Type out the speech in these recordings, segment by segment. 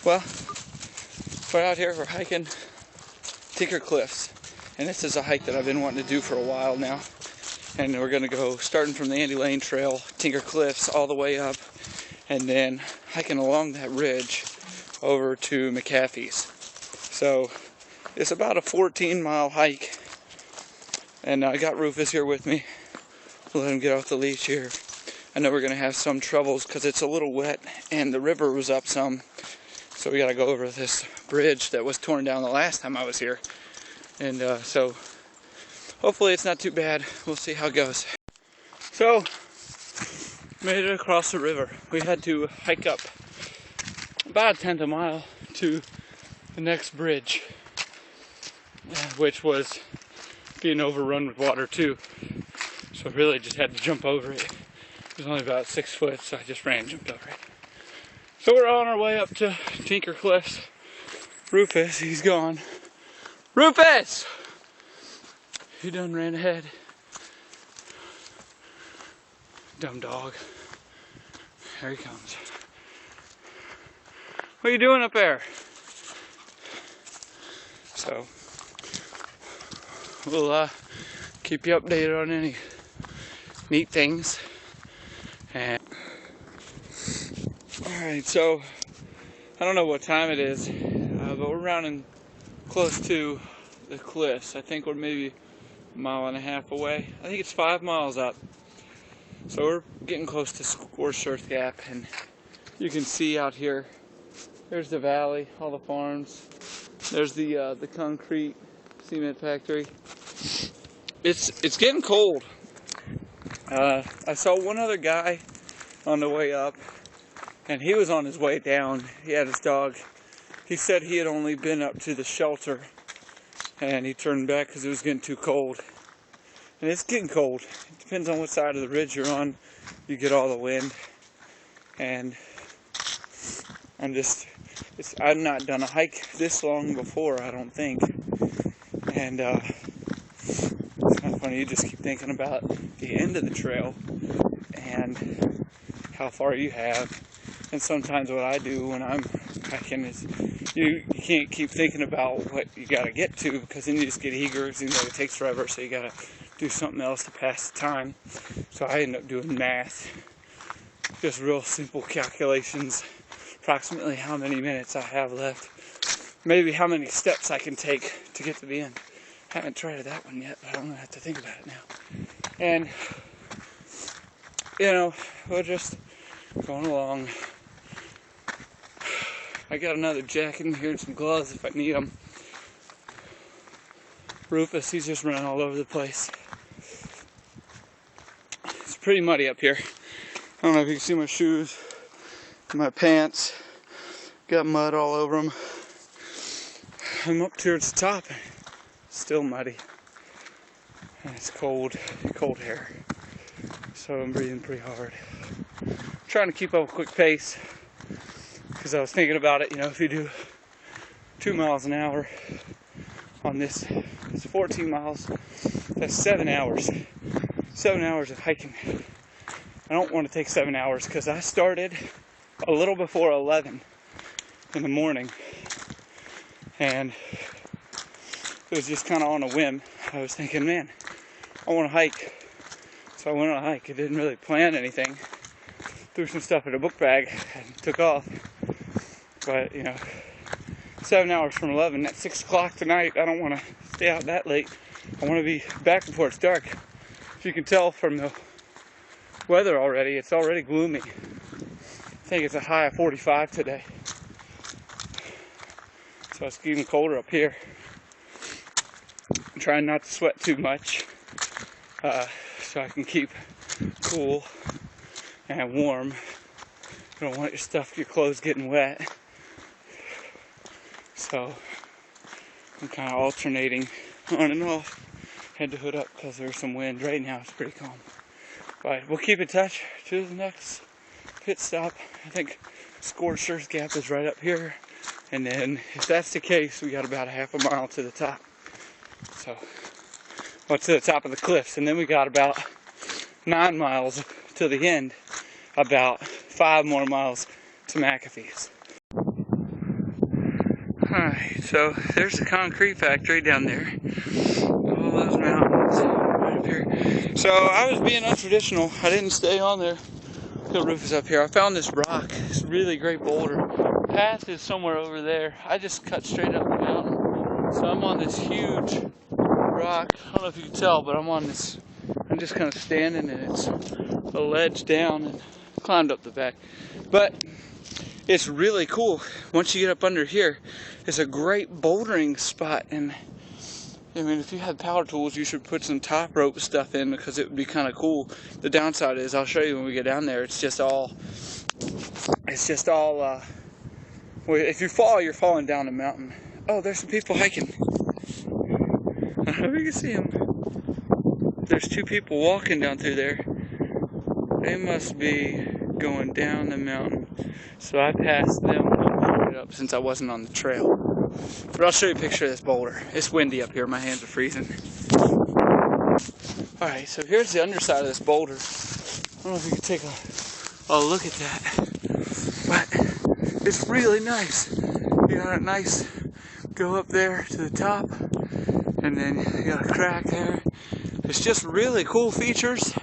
Well, we're out here, we're hiking Tinker Cliffs, and this is a hike that I've been wanting to do for a while now. And we're gonna go starting from the Andy Lane Trail, Tinker Cliffs, all the way up, and then hiking along that ridge over to Mcaphees. So it's about a 14-mile hike, and I got Rufus here with me. We'll let him get off the leash here. I know we're gonna have some troubles because it's a little wet and the river was up some. So we gotta go over this bridge that was torn down the last time I was here. And so hopefully it's not too bad. We'll see how it goes. So, made it across the river. We had to hike up about a 1/10 of a mile to the next bridge, which was being overrun with water too. So really just had to jump over it. It was only about 6 foot, so I just ran and jumped over it. So we're on our way up to Tinker Cliffs. Rufus, he's gone. Rufus! He done ran ahead. Dumb dog. There he comes. What are you doing up there? So, we'll keep you updated on any neat things. And alright, so I don't know what time it is, but we're rounding close to the cliffs. I think we're maybe 1.5 miles away. I think it's 5 miles up. So we're getting close to Scorched Earth Gap, and you can see out here, there's the valley, all the farms. There's the concrete cement factory. It's getting cold. I saw one other guy on the way up, and he was on his way down. He had his dog. He said he had only been up to the shelter, and he turned back because it was getting too cold. And it's getting cold. It depends on what side of the ridge you're on. You get all the wind. And I've not done a hike this long before, I don't think. And it's kind of funny, you just keep thinking about the end of the trail and how far you have. And sometimes what I do when I'm hiking is you can't keep thinking about what you gotta get to, because then you just get eager. It seems like it takes forever, so you gotta do something else to pass the time. So I end up doing math, just real simple calculations, approximately how many minutes I have left, maybe how many steps I can take to get to the end. Haven't tried that one yet, but I'm gonna have to think about it now. And you know, we're just going along. I got another jacket in here and some gloves if I need them. Rufus, he's just running all over the place. It's pretty muddy up here. I don't know if you can see my shoes, my pants. Got mud all over them. I'm up towards the top. Still muddy. And it's cold air. So I'm breathing pretty hard. I'm trying to keep up a quick pace, because I was thinking about it, you know, if you do 2 miles an hour on this, it's 14 miles, that's 7 hours. 7 hours of hiking. I don't want to take 7 hours because I started a little before 11 in the morning, and it was just kind of on a whim. I was thinking, man, I want to hike. So I went on a hike. I didn't really plan anything. Threw some stuff in a book bag and took off. But, you know, 7 hours from 11, at 6 o'clock tonight, I don't want to stay out that late. I want to be back before it's dark. If you can tell from the weather already, it's already gloomy. I think it's a high of 45 today. So it's getting colder up here. I'm trying not to sweat too much, so I can keep cool and warm. You don't want your clothes getting wet. So I'm kind of alternating on and off. Had to hood up because there's some wind. Right now it's pretty calm. But we'll keep in touch to the next pit stop. I think Scorched Earth Gap is right up here. And then if that's the case, we got about 1/2 mile to the top. So, well, to the top of the cliffs. And then we got about 9 miles to the end. About 5 more miles to Mcaphees. Alright, so there's the concrete factory down there. All those mountains right up here. So I was being untraditional. I didn't stay on there. The roof is up here. I found this rock. It's a really great boulder. Path is somewhere over there. I just cut straight up the mountain. So I'm on this huge rock. I don't know if you can tell, but I'm just kind of standing, and it's a ledge down, and climbed up the back. But it's really cool. Once you get up under here, it's a great bouldering spot. And I mean, if you had power tools, you should put some top rope stuff in, because it would be kind of cool. The downside is, I'll show you when we get down there, it's just all, well, if you fall, you're falling down the mountain. Oh, there's some people hiking. I don't know if you can see them. There's two people walking down through there. They must be going down the mountain. So I passed them up since I wasn't on the trail. But I'll show you a picture of this boulder. It's windy up here. My hands are freezing. Alright, so here's the underside of this boulder. I don't know if you can take a look at that. But it's really nice. You got a nice go up there to the top. And then you got a crack there. It's just really cool features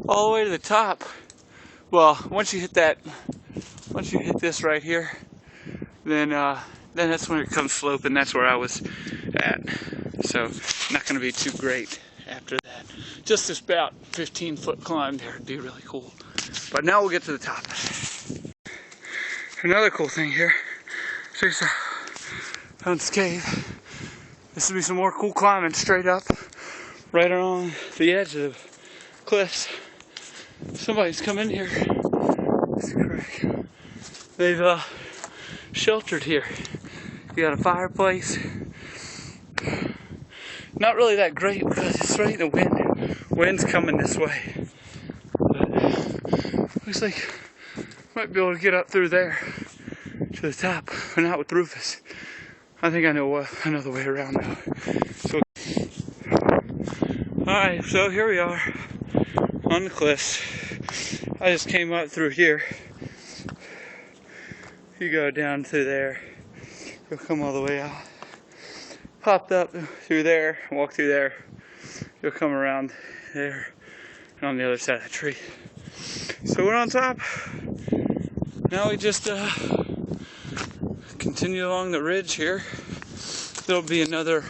all the way to the top. Well, once you hit this right here, then that's when it comes sloping. That's where I was at. So not going to be too great after that. Just this about 15-foot climb there would be really cool. But now we'll get to the top. Another cool thing here. So found this cave. This will be some more cool climbing straight up, right on the edge of the cliffs. Somebody's come in here. It's a crack. They've sheltered here. You got a fireplace. Not really that great because it's right in the wind. Wind's coming this way. But looks like might be able to get up through there to the top, but not with Rufus. I think I know another way around now. So, alright, so here we are on the cliffs. I just came up through here. You go down through there, you'll come all the way out. Popped up through there, walk through there. You'll come around there and on the other side of the tree. So we're on top. Now we just continue along the ridge here. There'll be another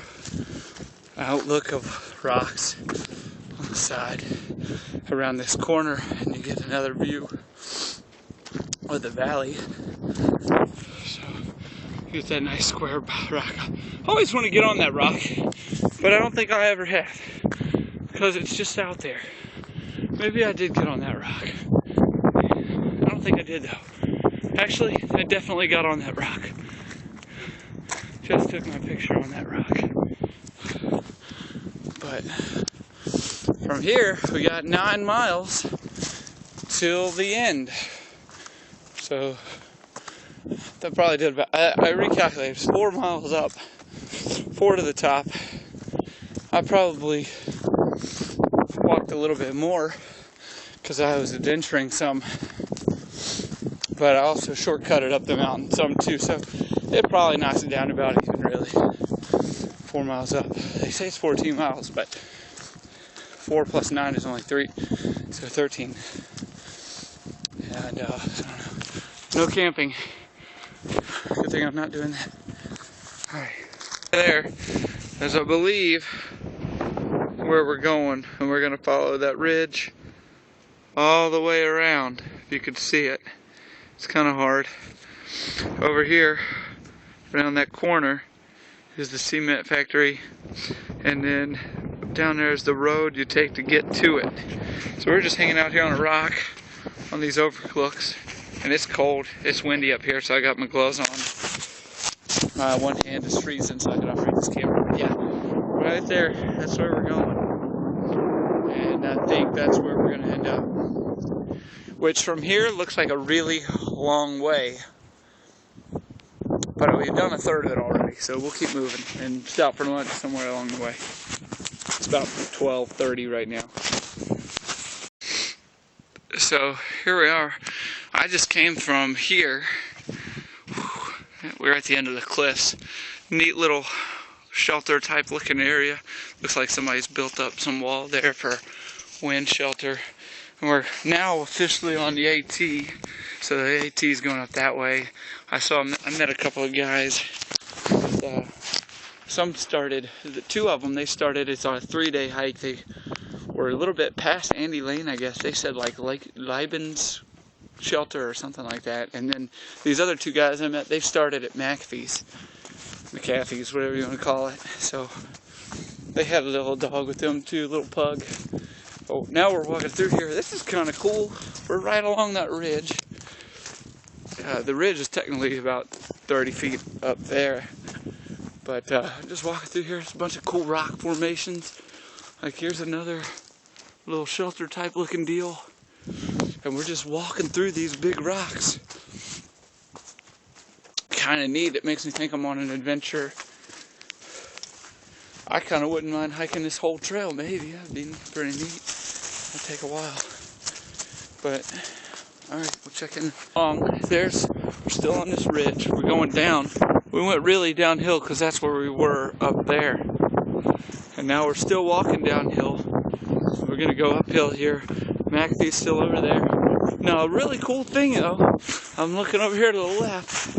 outlook of rocks on the side around this corner, and you get another view of the valley. So you get that nice square rock. I always want to get on that rock, but I don't think I ever have, because it's just out there. Maybe I did get on that rock. I don't think I did though. Actually, I definitely got on that rock. Just took my picture on that rock. But from here, we got 9 miles till the end. So that probably did about, I recalculated, it's 4 miles up, 4 to the top. I probably walked a little bit more because I was adventuring some, but I also shortcutted up the mountain some too, so it probably knocks it down about even, really. 4 miles up. They say it's 14 miles, but 4 plus 9 is only 3, so 13. And I don't know. No camping. Good thing I'm not doing that. Alright. There is, I believe, where we're going, and we're going to follow that ridge all the way around. If you could see it. It's kind of hard. Over here, around that corner, is the cement factory, and then down there is the road you take to get to it. So we're just hanging out here on a rock on these overlooks, and it's cold, it's windy up here, so I got my gloves on. My one hand is freezing, so I can operate this camera. But yeah, right there, that's where we're going, and I think that's where we're going to end up, which from here looks like a really long way. But we've done a third of it already, so we'll keep moving and stop for lunch somewhere along the way. It's about 12:30 right now. So here we are. I just came from here. That We're at the end of the cliffs. Neat little shelter type looking area. Looks like somebody's built up some wall there for wind shelter. And we're now officially on the AT. So the AT is going up that way. I met a couple of guys. Some started, the two of them, they started, it's on a 3-day hike. They were a little bit past Andy Lane, I guess. They said like Lake Liban's shelter or something like that. And then these other two guys I met, they started at Mcaphees, whatever you want to call it. So they had a little dog with them too, a little pug. Oh, now we're walking through here. This is kind of cool. We're right along that ridge. The ridge is technically about 30 feet up there. But just walking through here, it's a bunch of cool rock formations. Like here's another little shelter type looking deal. And we're just walking through these big rocks. Kind of neat. It makes me think I'm on an adventure. I kind of wouldn't mind hiking this whole trail, maybe. That'd be pretty neat. It'll take a while. But, alright, we'll check in. We're still on this ridge. We're going down. We went really downhill because that's where we were up there. And now we're still walking downhill. So we're going to go uphill here. Mcaphees still over there. Now, a really cool thing, though, I'm looking over here to the left.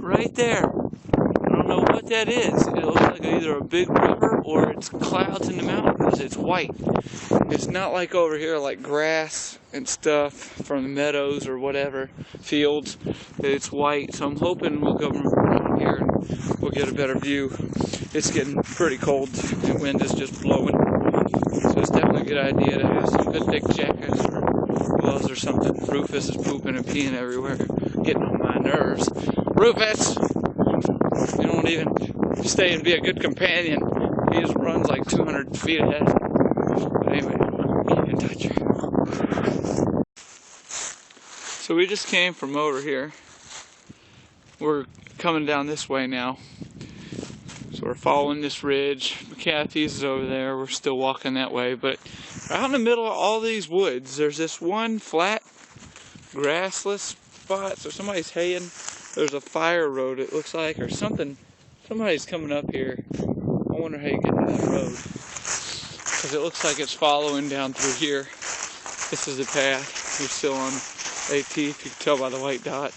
Right there. I don't know what that is. It looks like either a big river or it's clouds in the mountains. It's white. It's not like over here, like grass and stuff from the meadows or whatever, fields. It's white, so I'm hoping we'll go around here and we'll get a better view. It's getting pretty cold. The wind is just blowing. So it's definitely a good idea to have some good thick jackets or gloves or something. Rufus is pooping and peeing everywhere, getting on my nerves. Rufus! You don't even stay and be a good companion. He just runs like 200 feet ahead. But anyway, keep in touch. So we just came from over here. We're coming down this way now. So we're following this ridge. Mcaphees is over there. We're still walking that way. But out in the middle of all these woods, there's this one flat, grassless spot. So somebody's haying. There's a fire road, it looks like, or something. Somebody's coming up here. I wonder how you get to that road. Because it looks like it's following down through here. This is the path. We're still on AT, if you can tell by the white dot.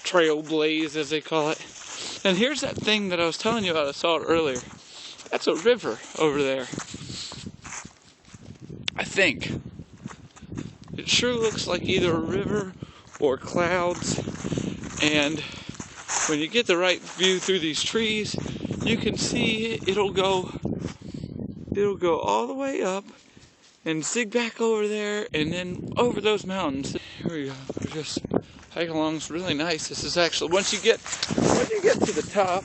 Trail blaze, as they call it. And here's that thing that I was telling you about. I saw it earlier. That's a river over there. I think. It sure looks like either a river or clouds. And when you get the right view through these trees, you can see it'll go all the way up and zig back over there and then over those mountains. Here we go. We're just hiking along. It's really nice. This is actually once you get to the top,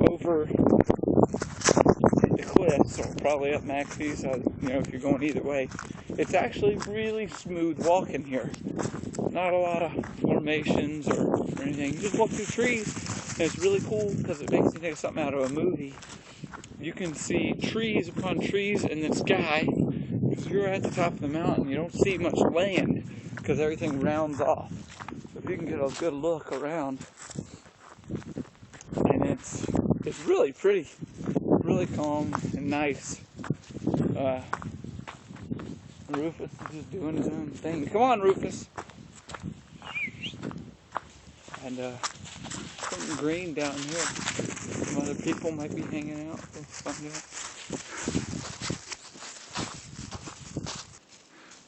over the cliffs or probably up Mcaphees, if you're going either way, it's actually really smooth walking here. Not a lot of formations or anything. You just walk through trees, and it's really cool because it makes you think of something out of a movie. You can see trees upon trees in the sky. If you're at the top of the mountain, you don't see much land because everything rounds off. So if you can get a good look around, and it's really pretty, really calm and nice. Rufus is just doing his own thing. Come on, Rufus. And something green down here. Some other people might be hanging out. We'll find out.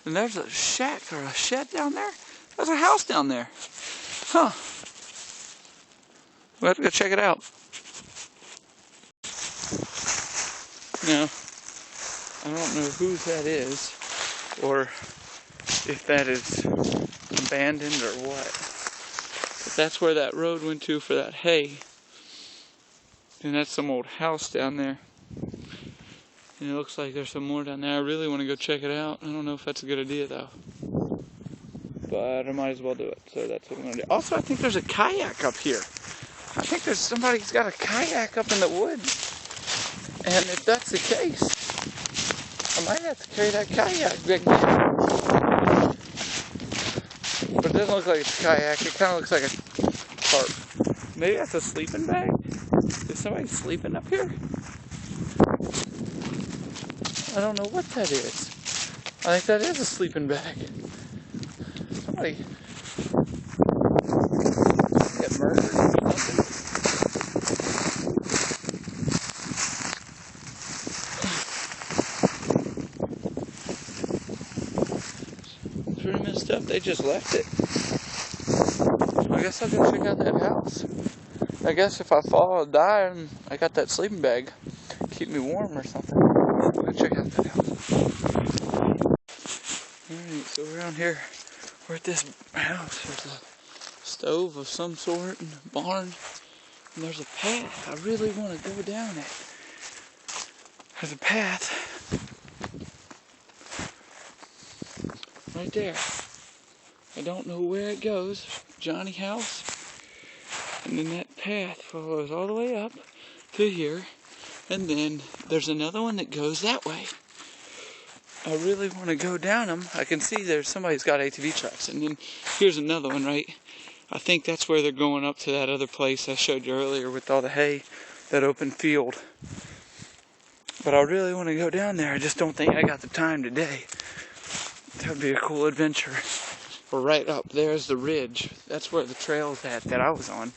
And there's a shack or a shed down there. There's a house down there. Huh. We'll have to go check it out. Now, I don't know whose that is, or if that is abandoned or what. But that's where that road went to for that hay. And that's some old house down there. And it looks like there's some more down there. I really want to go check it out. I don't know if that's a good idea though. But I might as well do it. So that's what I'm going to do. Also, I think there's a kayak up here. I think there's somebody's got a kayak up in the woods. And if that's the case, I might have to carry that kayak back down. But it doesn't look like it's a kayak. It kind of looks like a tarp. Maybe that's a sleeping bag? Is somebody sleeping up here? I don't know what that is. I think that is a sleeping bag. Somebody get murdered or something. It's pretty messed up. They just left it. I guess I'll go check out that house. I guess if I fall or die and I got that sleeping bag, keep me warm or something. I'll go check out that house. Alright, so we're around here. We're at this house. There's a stove of some sort and a barn. And there's a path. I really want to go down it. There's a path right there. I don't know where it goes. Johnny house. And then that path follows all the way up to here. And then there's another one that goes that way. I really want to go down them. I can see there's somebody's got ATV tracks. And then here's another one, right? I think that's where they're going up to that other place I showed you earlier with all the hay, that open field. But I really want to go down there. I just don't think I got the time today. That would be a cool adventure. We're right up there's the ridge. That's where the trail's at that I was on.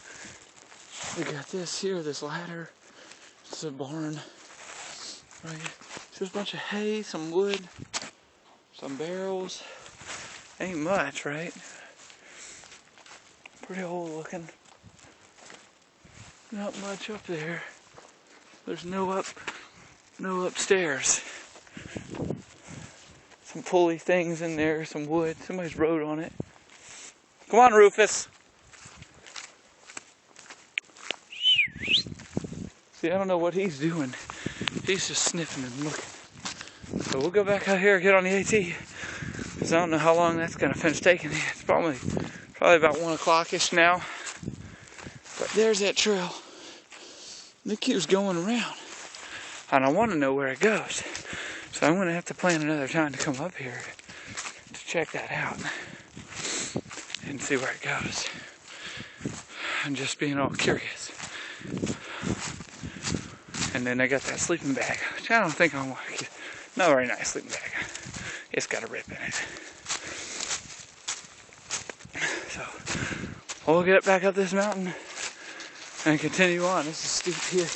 We got this here, this ladder. It's a barn. Right. There's a bunch of hay, some wood, some barrels. Ain't much, right? Pretty old looking. Not much up there. There's no upstairs. Some pulley things in there, some wood. Somebody's rode on it. Come on, Rufus. See, I don't know what he's doing. He's just sniffing and looking. So we'll go back out here, get on the AT. Because I don't know how long that's going to finish taking. It's probably about 1 o'clock-ish now. But there's that trail. It keeps going around. And I want to know where it goes. So I'm going to have to plan another time to come up here to check that out. And see where it goes. I'm just being all curious. And then I got that sleeping bag, which I don't think I want to get. Not a very nice sleeping bag. It's got a rip in it. So, we'll get back up this mountain and continue on. This is steep here.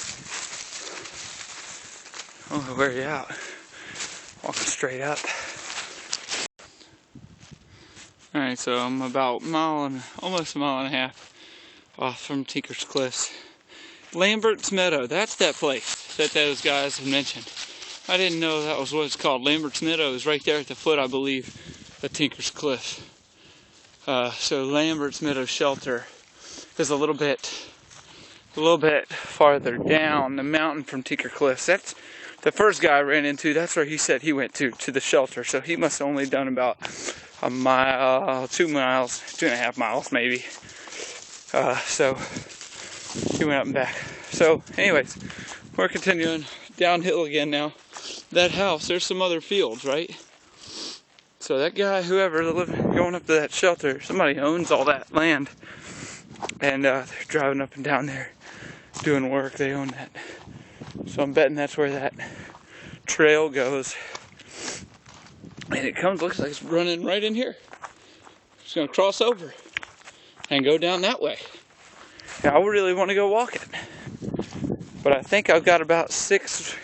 I'm going to wear you out. Walking straight up. Alright, so I'm about almost a mile and a half off from Tinker's Cliffs. Lambert's Meadow, that's that place that those guys have mentioned. I didn't know that was what it's called. Lambert's Meadow is right there at the foot, I believe, of Tinker's Cliffs. So Lambert's Meadow Shelter is a little bit farther down the mountain from Tinker Cliffs. That's the first guy I ran into. That's where he said he went to the shelter. So he must have only done about a mile, 2 miles, 2.5 miles maybe. So he went up and back. So anyways, we're continuing downhill again now. That house, there's some other fields, right? So that guy, whoever going up to that shelter, somebody owns all that land. And they're driving up and down there doing work. They own that. So I'm betting that's where that trail goes. And it looks like it's running right in here. It's going to cross over and go down that way. Now, I really want to go walk it. But I think I've got about 6,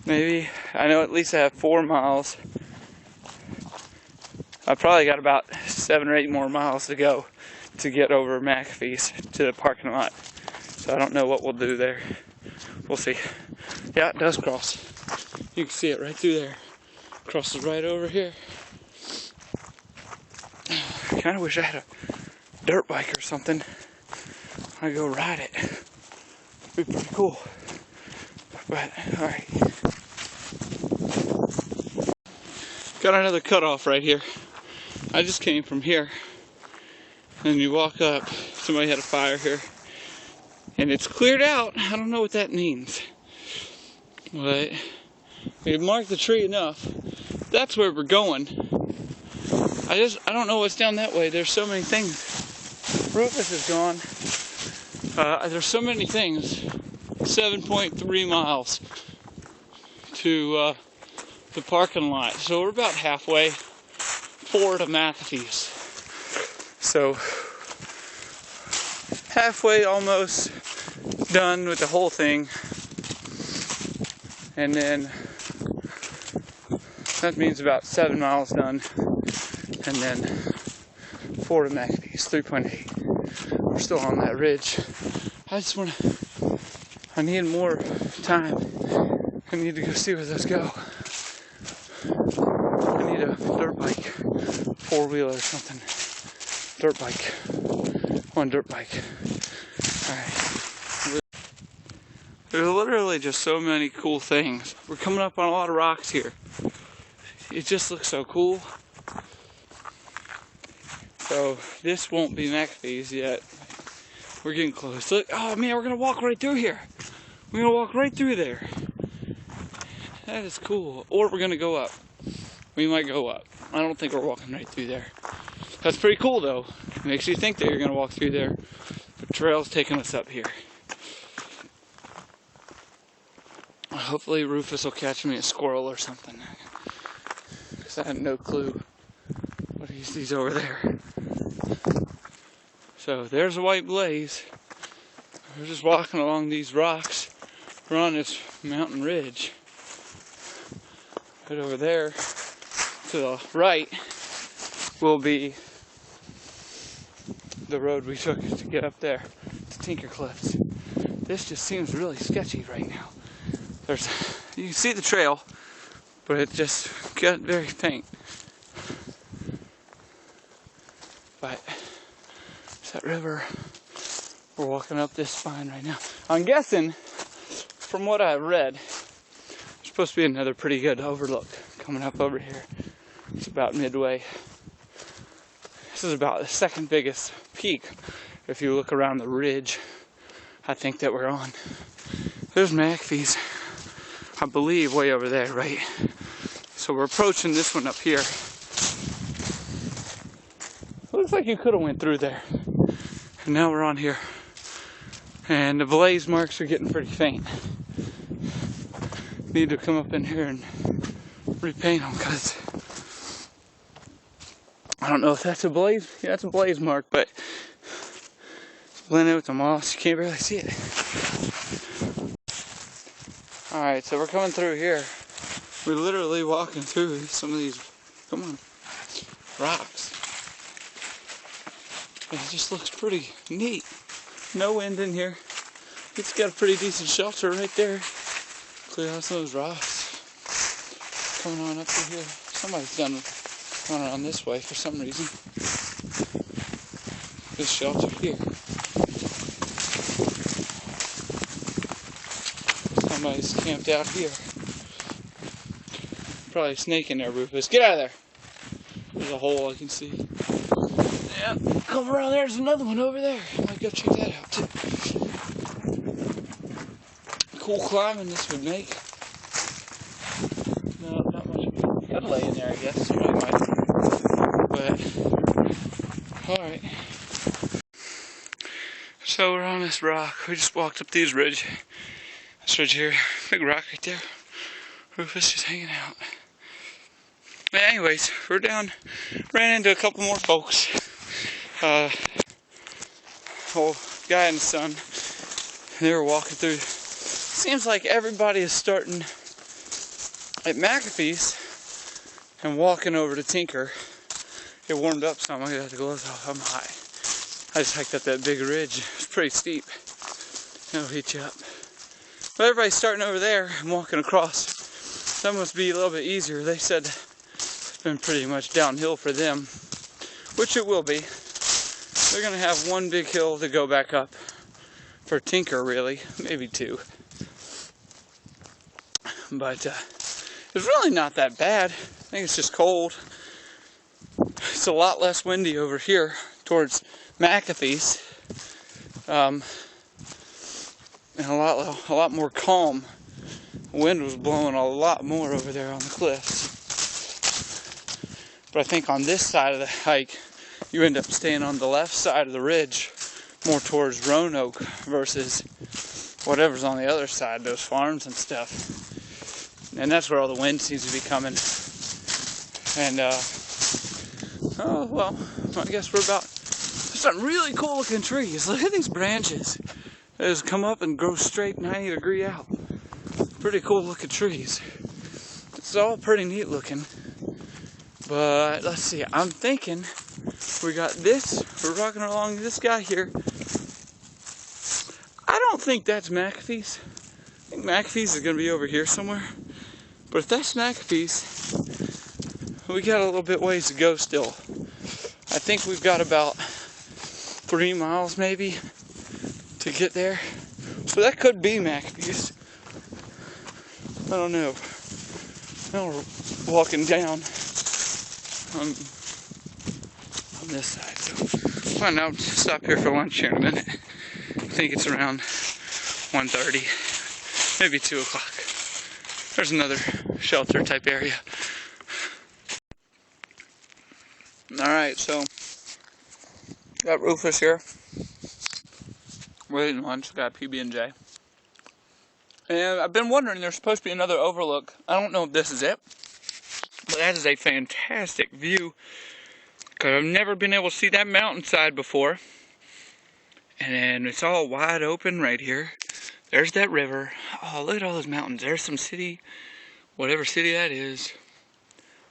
maybe, I know at least I have 4 miles. I've probably got about 7 or 8 more miles to go to get over Mcaphees to the parking lot. So I don't know what we'll do there. We'll see. Yeah, it does cross. You can see it right through there. Crosses right over here. I kind of wish I had a dirt bike or something. I'd go ride it. It'd be pretty cool. But, alright. Got another cutoff right here. I just came from here. And you walk up, somebody had a fire here. And it's cleared out. I don't know what that means. But we marked the tree enough. That's where we're going. I don't know what's down that way. There's so many things. Rufus is gone. There's so many things. 7.3 miles to the parking lot. So we're about halfway forward to Mcaphees. So halfway almost done with the whole thing. And then that means about 7 miles done. And then 4 to Mcaphees, 3.8. We're still on that ridge. I need more time. I need to go see where those go. I need a dirt bike, 4-wheeler or something. Dirt bike. One dirt bike. Alright. There's literally just so many cool things. We're coming up on a lot of rocks here. It just looks so cool. So this won't be Mcaphees yet. We're getting close. Look, oh man, we're gonna walk right through here. We're gonna walk right through there. That is cool. Or we're gonna go up. We might go up. I don't think we're walking right through there. That's pretty cool though. It makes you think that you're gonna walk through there. The trail's taking us up here. Hopefully Rufus will catch me a squirrel or something. Because I have no clue what he sees over there. So there's a white blaze. We're just walking along these rocks. We're on this mountain ridge. Right over there to the right will be the road we took to get up there to Tinker Cliffs. This just seems really sketchy right now. You can see the trail, but it just got very faint. But it's that river. We're walking up this spine right now. I'm guessing, from what I've read, there's supposed to be another pretty good overlook coming up over here. It's about midway. This is about the second biggest peak if you look around the ridge I think that we're on. There's Mcaphees, I believe, way over there, right? So we're approaching this one up here. Looks like you could have went through there. And now we're on here. And the blaze marks are getting pretty faint. Need to come up in here and repaint them because I don't know if that's a blaze. Yeah, that's a blaze mark, but it's blended with the moss. You can't barely see it. Alright, so we're coming through here. We're literally walking through some of these, come on, rocks. And it just looks pretty neat. No wind in here. It's got a pretty decent shelter right there. Clear out some of those rocks. Coming on up through here. Somebody's gone around this way for some reason. This shelter here. Somebody's camped out here. Probably a snake in there, Rufus. Get out of there. There's a hole I can see. Yeah, come around there. There's another one over there. I might go check that out too. Cool climbing this would make. No, not much. You could lay in there, I guess. Somebody might. But, alright. So we're on this rock. We just walked up these ridge. This ridge here. Big rock right there. Rufus just hanging out. But anyways, we're down. Ran into a couple more folks. Old guy and his son. They were walking through. Seems like everybody is starting at Mcaphees and walking over to Tinker. It warmed up some. I'm gonna have to go off. I'm high. I just hiked up that big ridge. It's pretty steep. It'll hit you up. But everybody's starting over there and walking across. That must be a little bit easier. They said it's been pretty much downhill for them, which it will be. They're gonna have one big hill to go back up for Tinker, really, maybe two. But it's really not that bad. I think it's just cold. It's a lot less windy over here towards Mcaphees, and a lot more calm. The wind was blowing a lot more over there on the cliffs. But I think on this side of the hike, you end up staying on the left side of the ridge, more towards Roanoke versus whatever's on the other side, those farms and stuff. And that's where all the wind seems to be coming. And, oh, well, I guess we're about, there's some really cool looking trees. Look at these branches. They just come up and grow straight 90 degree out. Pretty cool looking trees. It's all pretty neat looking. But let's see, I'm thinking we got this, we're rocking along this guy here. I don't think that's Mcaphees. I think Mcaphees is going to be over here somewhere. But if that's Mcaphees, we got a little bit ways to go still. I think we've got about 3 miles maybe to get there. So that could be Mcaphees. I don't know. Now we're walking down on this side. So fine, I'll stop here for lunch here in a minute. I think it's around 1:30, maybe 2 o'clock. There's another shelter type area. Alright, so got Rufus here. We're eating lunch, got PB&J. And I've been wondering, there's supposed to be another overlook. I don't know if this is it, but that is a fantastic view. Because I've never been able to see that mountainside before. And it's all wide open right here. There's that river. Oh, look at all those mountains. There's some city, whatever city that is.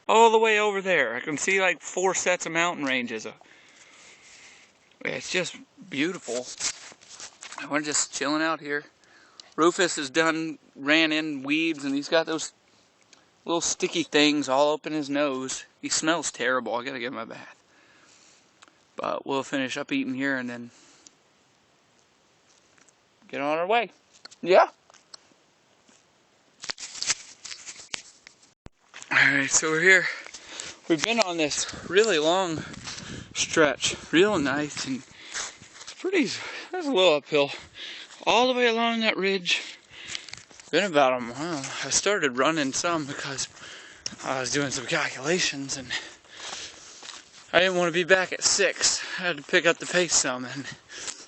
All the way over there. I can see like 4 sets of mountain ranges. It's just beautiful. We're just chilling out here. Rufus has ran in weeds, and he's got those little sticky things all up in his nose. He smells terrible. I gotta give him a bath. But we'll finish up eating here and then get on our way. Yeah. Alright, so we're here. We've been on this really long stretch. Real nice, and it's pretty, that's a little uphill. All the way along that ridge. Been about a mile. I started running some because I was doing some calculations and I didn't want to be back at 6. I had to pick up the pace some, and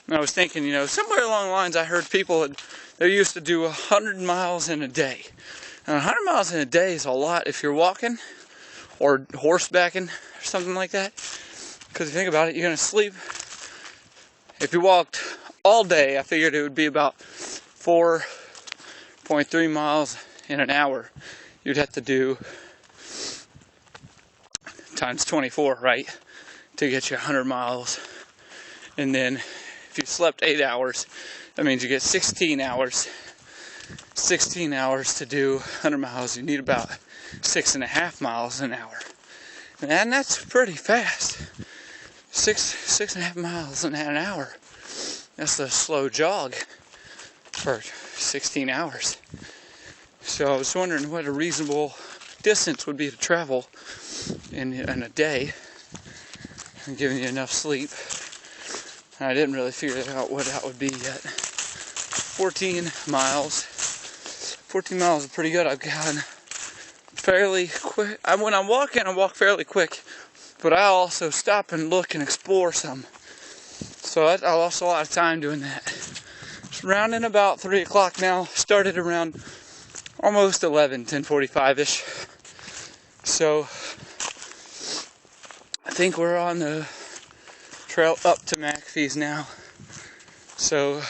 I was thinking, you know, somewhere along the lines I heard people they used to do 100 miles in a day. And 100 miles in a day is a lot if you're walking or horsebacking or something like that. Because if you think about it, you're going to sleep. If you walked all day, I figured it would be about 4.3 miles in an hour. You'd have to do times 24, right? To get you 100 miles. And then if you slept 8 hours, that means you get 16 hours. 16 hours to do 100 miles. You need about 6.5 miles an hour. And that's pretty fast. 6.5 miles in an hour. That's a slow jog for 16 hours. So I was wondering what a reasonable distance would be to travel in a day and giving you enough sleep. And I didn't really figure out what that would be yet. 14 miles. 14 miles is pretty good. I've gone fairly quick. When I'm walking, I walk fairly quick. But I also stop and look and explore some. So I lost a lot of time doing that. It's rounding about 3 o'clock now. Started around almost 10:45-ish. So I think we're on the trail up to Mcaphees now. So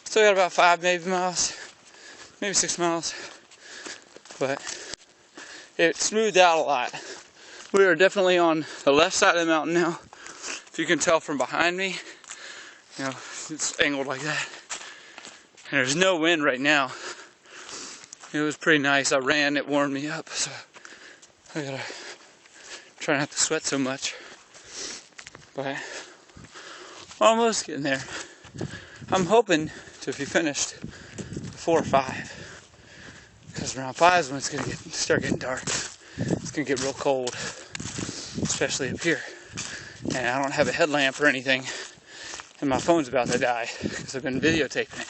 still got about 5 miles, maybe 6 miles. But it smoothed out a lot. We are definitely on the left side of the mountain now. If you can tell from behind me, you know, it's angled like that. And there's no wind right now. It was pretty nice. I ran, it warmed me up, so I gotta try not to sweat so much. But almost getting there. I'm hoping to be finished before 5. Because around 5 is when it's gonna start getting dark. It's gonna get real cold, especially up here. And I don't have a headlamp or anything, and my phone's about to die because I've been videotaping it.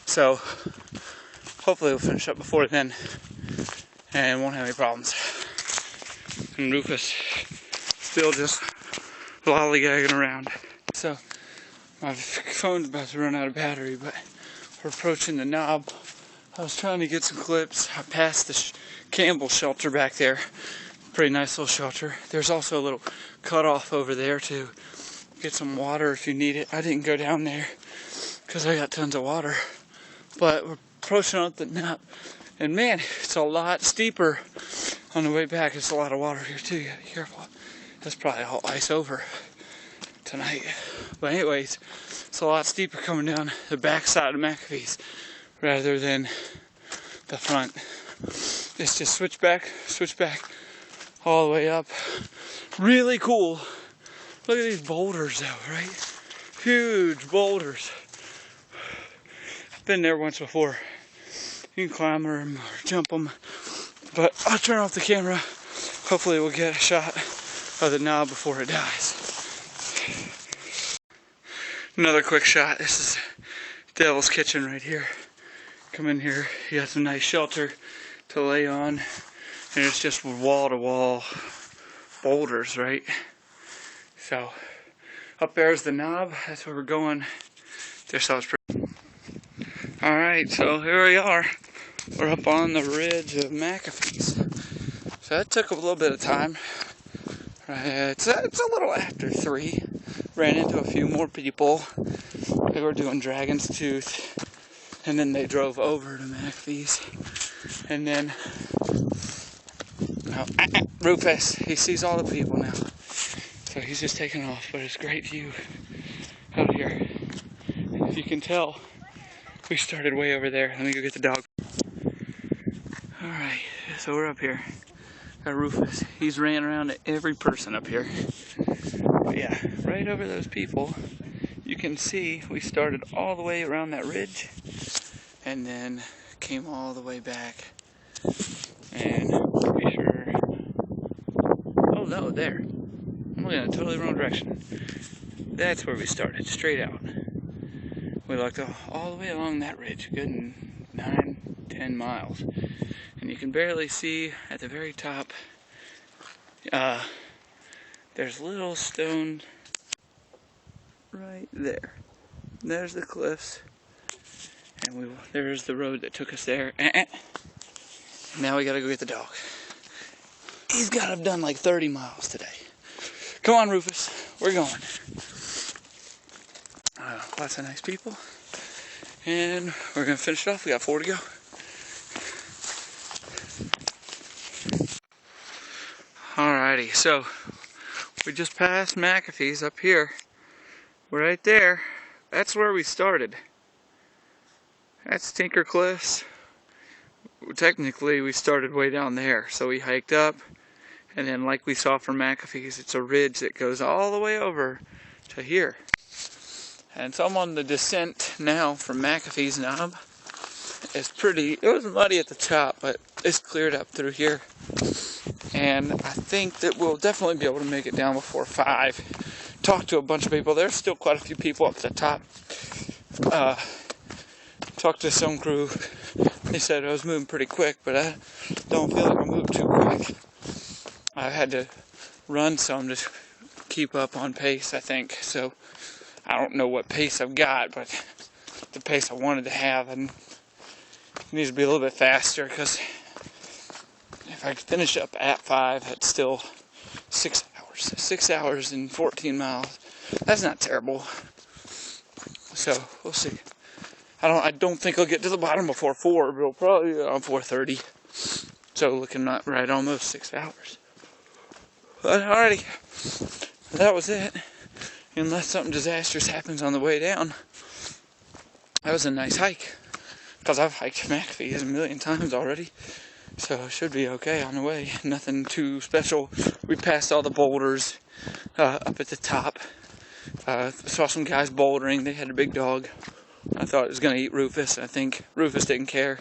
So hopefully we'll finish up before then and won't have any problems. and Rufus still just lollygagging around. So my phone's about to run out of battery, but we're approaching the knob. I was trying to get some clips. I passed the Campbell shelter back there. Pretty nice little shelter. There's also a little cutoff over there to get some water if you need it. I didn't go down there because I got tons of water. But we're approaching up the knob. And man, it's a lot steeper on the way back. There's a lot of water here too. You gotta be careful. That's probably all ice over tonight. But anyways, it's a lot steeper coming down the back side of Mcaphees rather than the front. It's just switch back all the way up. Really cool. Look at these boulders though, right? Huge boulders. I've been there once before. You can climb them or jump them. But I'll turn off the camera. Hopefully we'll get a shot of the knob before it dies. Another quick shot. This is Devil's Kitchen right here. Come in here. You got some nice shelter to lay on. And it's just wall to wall boulders, right? So up there's the knob. That's where we're going. Just thought it was pretty. Alright, so here we are. We're up on the ridge of Mcaphees. So that took a little bit of time. It's a little after 3. Ran into a few more people. They were doing Dragon's Tooth. And then they drove over to Mcaphees. And then Rufus, he sees all the people now. So he's just taking off. But it's a great view out here. If you can tell, we started way over there. Let me go get the dog. Alright, so we're up here. Got Rufus. He's ran around to every person up here. But yeah, right over those people, you can see we started all the way around that ridge and then came all the way back. And pretty sure. Oh no, there. I'm looking in a totally wrong direction. That's where we started, straight out. We walked all the way along that ridge, good 9-10 miles. And you can barely see at the very top, there's a little stone right there. There's the cliffs, and there's the road that took us there. Now we gotta go get the dog. He's gotta have done like 30 miles today. Come on, Rufus, we're going. Lots of nice people, and we're gonna finish it off. We got 4 to go. Alrighty, so we just passed Mcaphees up here. Right there. That's where we started. That's Tinker Cliffs. Technically, we started way down there, so we hiked up, and then like we saw from Mcaphees, it's a ridge that goes all the way over to here. And so I'm on the descent now from Mcaphees Knob. It was muddy at the top, but it's cleared up through here. And I think that we'll definitely be able to make it down before 5. Talked to a bunch of people. There's still quite a few people up at the top. Talked to some crew. They said I was moving pretty quick, but I don't feel like I moved too quick. I had to run some to keep up on pace, I think. So I don't know what pace I've got, but the pace I wanted to have, and it needs to be a little bit faster, because if I finish up at 5, it's still 6 hours. 6 hours and 14 miles. That's not terrible. So we'll see. I don't think I'll get to the bottom before 4, but it'll probably be on 4:30. So looking not right, almost 6 hours. But alrighty, that was it. Unless something disastrous happens on the way down. That was a nice hike, because I've hiked Mcaphees a million times already. So it should be okay on the way. Nothing too special. We passed all the boulders up at the top. Saw some guys bouldering. They had a big dog. I thought it was going to eat Rufus. I think Rufus didn't care.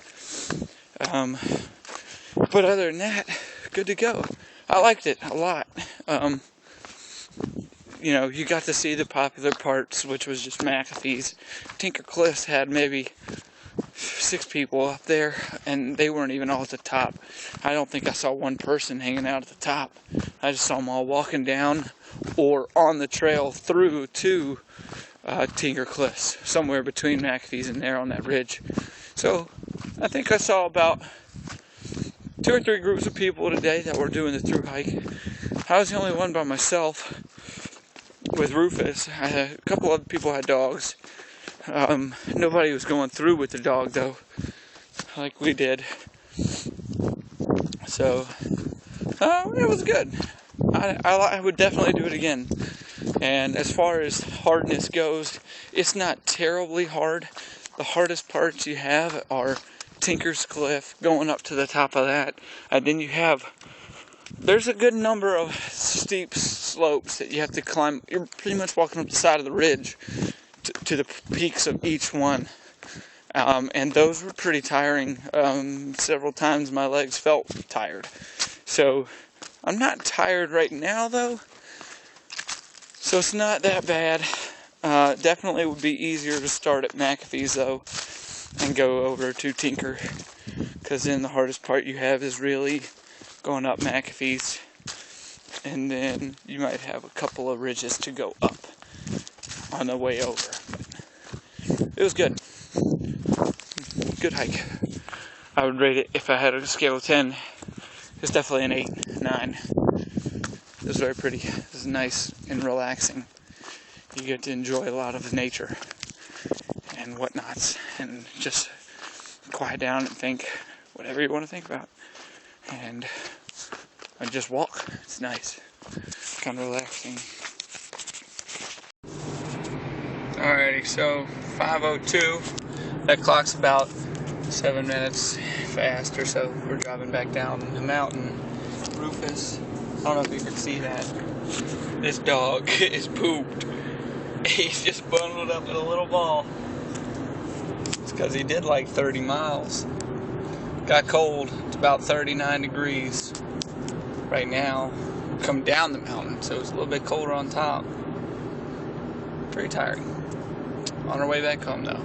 But other than that, good to go. I liked it a lot. You know, you got to see the popular parts, which was just Mcaphees. Tinker Cliffs had maybe 6 people up there, and they weren't even all at the top. I don't think I saw one person hanging out at the top. I just saw them all walking down or on the trail through to Tinker Cliffs, somewhere between Mcaphees and there on that ridge. So I think I saw about 2 or 3 groups of people today that were doing the through hike. I was the only one by myself with Rufus. A couple other people had dogs. Nobody was going through with the dog though, like we did. So it was good. I would definitely do it again. And as far as hardness goes, it's not terribly hard. The hardest parts you have are Tinker's Cliff, going up to the top of that, and then there's a good number of steep slopes that you have to climb. You're pretty much walking up the side of the ridge to the peaks of each one, and those were pretty tiring. Several times my legs felt tired, so I'm not tired right now though, so it's not that bad. Definitely would be easier to start at Mcaphees though and go over to Tinker, because then the hardest part you have is really going up Mcaphees, and then you might have a couple of ridges to go up on the way over. But it was good. Good hike. I would rate it, if I had a scale of 10, it's definitely an 8, 9. It was very pretty. It was nice and relaxing. You get to enjoy a lot of nature and whatnots, and just quiet down and think whatever you want to think about, and just walk. It's nice, kind of relaxing. Alrighty, so 5:02. That clock's about 7 minutes fast or so. We're driving back down the mountain. Rufus, I don't know if you can see that. This dog is pooped. He's just bundled up in a little ball. It's because he did like 30 miles. Got cold. It's about 39 degrees right now. Come down the mountain, so it's a little bit colder on top. Pretty tired. On our way back home though.